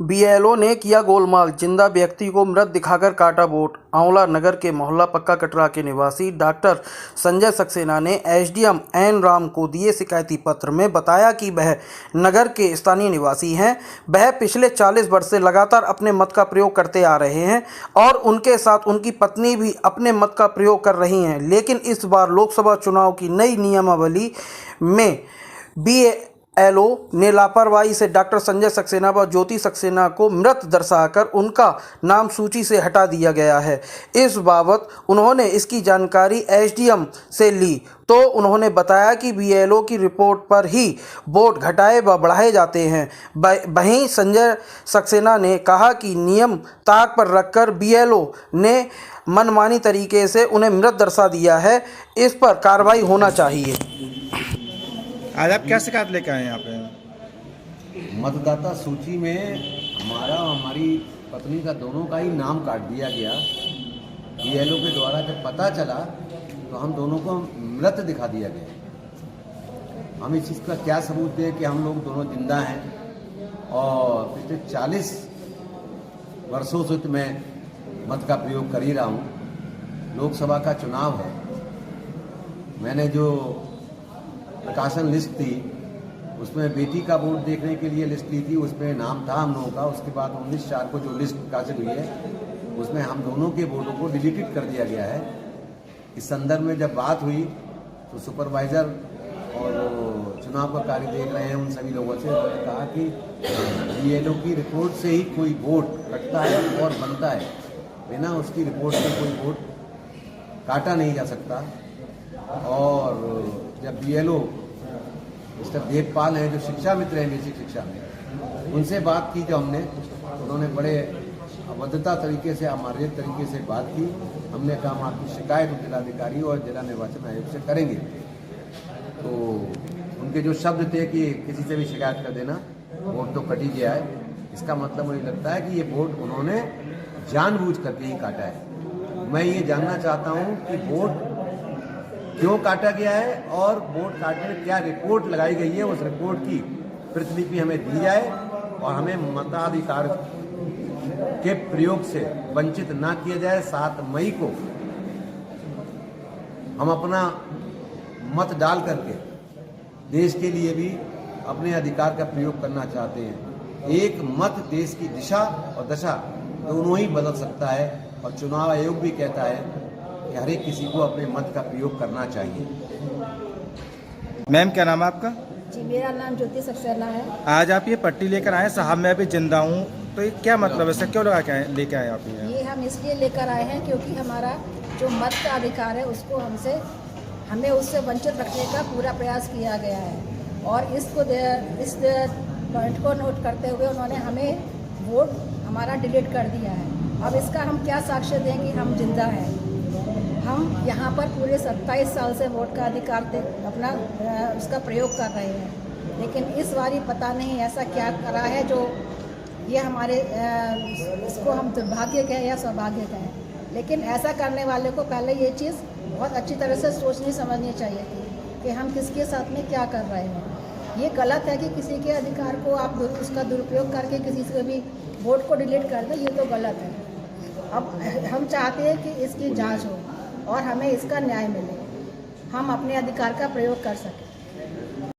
BLO ने किया गोलमाल, जिंदा व्यक्ति को मृत दिखाकर काटा वोट। आंवला नगर के मोहल्ला पक्का कटरा के निवासी डॉक्टर संजय सक्सेना ने एसडीएम एन राम को दिए शिकायती पत्र में बताया कि वह नगर के स्थानीय निवासी हैं। वह पिछले 40 वर्ष से लगातार अपने मत का प्रयोग करते आ रहे हैं और उनके साथ उनकी पत्नी भी अपने मत का प्रयोग कर रही हैं, लेकिन इस बार लोकसभा चुनाव की नई नियमावली में बीएलओ ने लापरवाही से डॉक्टर संजय सक्सेना व ज्योति सक्सेना को मृत दर्शाकर उनका नाम सूची से हटा दिया गया है। इस बाबत उन्होंने इसकी जानकारी एसडीएम से ली तो उन्होंने बताया कि बीएलओ की रिपोर्ट पर ही वोट घटाए व बढ़ाए जाते हैं। वहीं संजय सक्सेना ने कहा कि नियम ताक पर रखकर बीएलओ ने मनमानी तरीके से उन्हें मृत दर्शा दिया है, इस पर कार्रवाई होना चाहिए। आज आप क्या शिकायत लेकर आए यहाँ पे? मतदाता सूची में हमारा और हमारी पत्नी का दोनों का ही नाम काट दिया गया। बीएलओ के द्वारा जब पता चला तो हम दोनों को मृत दिखा दिया गया। हम इस चीज़ का क्या सबूत दें कि हम लोग दोनों जिंदा हैं और पिछले 40 वर्षों से तो मैं मत का प्रयोग कर ही रहा हूँ। लोकसभा का चुनाव है, मैंने जो प्रकाशन लिस्ट थी उसमें बेटी का वोट देखने के लिए लिस्ट ली थी, उसमें नाम था हम लोगों का। उसके बाद 19/4 को जो लिस्ट प्रकाशित हुई है उसमें हम दोनों के वोटों को डिलीटेड कर दिया गया है। इस संदर्भ में जब बात हुई तो सुपरवाइज़र और चुनाव का कार्य देख रहे हैं उन सभी लोगों से उन्होंने कहा कि बीएलओ की रिपोर्ट से ही कोई वोट कटता है और बनता है, बिना उसकी रिपोर्ट से कोई वोट काटा नहीं जा सकता। और जब बीएलओ मिस्टर देवपाल हैं जो शिक्षा मित्र हैं बेसिक शिक्षा में, उनसे बात की जो हमने, उन्होंने बड़े अभद्रता तरीके से अमानवीय तरीके से बात की। हमने कहा हम आपकी शिकायत जिलाधिकारी और जिला निर्वाचन आयोग से करेंगे। तो उनके जो शब्द थे कि किसी से भी शिकायत कर देना, वोट तो कट ही गया है, इसका मतलब मुझे लगता है कि ये वोट उन्होंने जानबूझ करके ही काटा है। मैं ये जानना चाहता हूँ कि वोट क्यों काटा गया है और वोट काटने में क्या रिपोर्ट लगाई गई है, उस रिपोर्ट की प्रतिलिपि हमें दी जाए और हमें मताधिकार के प्रयोग से वंचित ना किया जाए। 7 मई को हम अपना मत डाल करके देश के लिए भी अपने अधिकार का प्रयोग करना चाहते हैं। एक मत देश की दिशा और दशा दोनों ही बदल सकता है और चुनाव आयोग भी कहता है कि हर एक किसी को अपने मत का प्रयोग करना चाहिए। मैम क्या नाम है आपका? जी, मेरा नाम ज्योति सक्सेना है। आज आप ये पट्टी लेकर आए, साहब मैं अभी जिंदा हूँ, तो ये क्या मतलब है? क्यों लेकर आए आप ये हम इसलिए लेकर आए हैं क्योंकि हमारा जो मत का अधिकार है उसको हमें उससे वंचित रखने का पूरा प्रयास किया गया है और इस पॉइंट को नोट करते हुए उन्होंने हमें वोट हमारा डिलीट कर दिया है। अब इसका हम क्या साक्ष्य दें कि हम जिंदा हैं? हम यहाँ पर पूरे 27 साल से वोट का अधिकार अपना उसका प्रयोग कर रहे हैं, लेकिन इस बारी पता नहीं ऐसा क्या करा है जो ये हमारे इसको हम दुर्भाग्य कहें या सौभाग्य कहें, लेकिन ऐसा करने वाले को पहले ये चीज़ बहुत अच्छी तरह से सोचनी समझनी चाहिए थी कि हम किसके साथ में क्या कर रहे हैं। ये गलत है कि किसी के अधिकार को आप उसका दुरुपयोग करके किसी से भी वोट को डिलीट कर दें, ये तो गलत है। अब हम चाहते हैं कि इसकी जांच हो और हमें इसका न्याय मिले, हम अपने अधिकार का प्रयोग कर सकें।